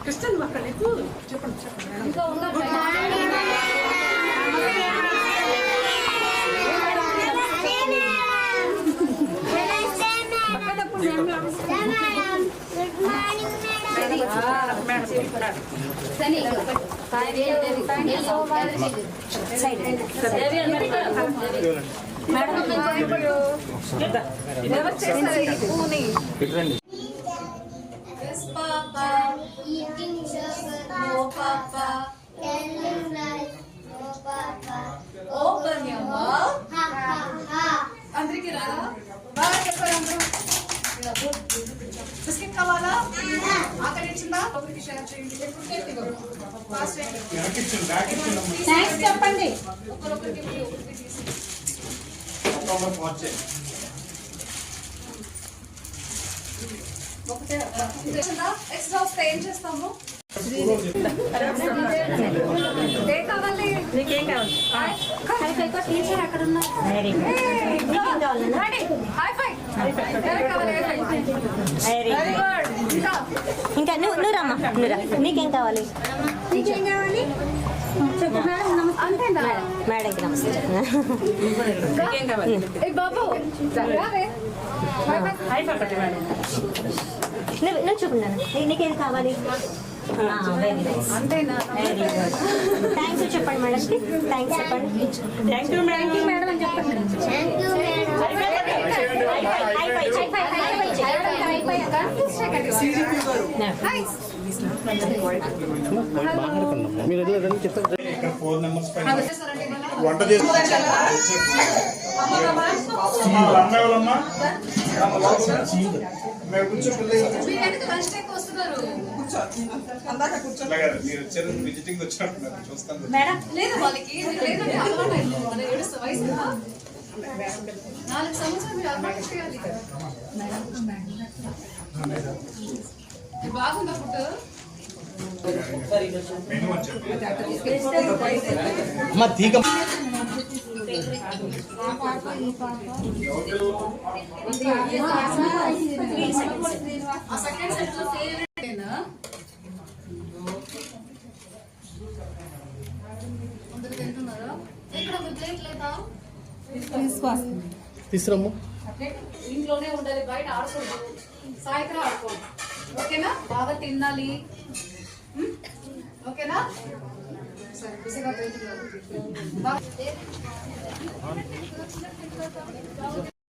Christian అక్కడ నీకు చెప్పండి అందరికి రాదా బాగా చెప్పారు అందరూ బిస్కెట్ కావాలా ఆకలించిందా ఒకరికి షేర్ చేయండి చెప్పండి ఒకరికి ఎక్స్ట్రా వస్తే ఏం చేస్తాము నీకేం కావాలి టీచర్ అక్కడ ఉన్నారు ఇంకా నువ్వు రమ్మా నీకేం కావాలి నీకేం కావాలి మేడంకి నమస్తే బాబు నువ్వు చూపున్నాను నీకేం కావాలి అంతేనా థ్యాంక్స్ చెప్పండి మేడంకి థ్యాంక్స్ చెప్పండి థ్యాంక్ యూ మేడం అని చెప్పండి వంట చేసి విజిటింగ్ వచ్చినట్టున్నారు చూస్తాను లేదు వాళ్ళకి 4 సంవత్సరాలు మీరు అలవాటు చేయాలి బాగుందా ఫుడ్ మెనూ అని చెప్పి తీసుకురమ్ము ఇంట్లోనే ఉండాలి బయట ఆడుకోండి సాయంత్రం ఆడుకోండి ఓకేనా బాగా తినాలి ఓకేనా సరే బిజీగా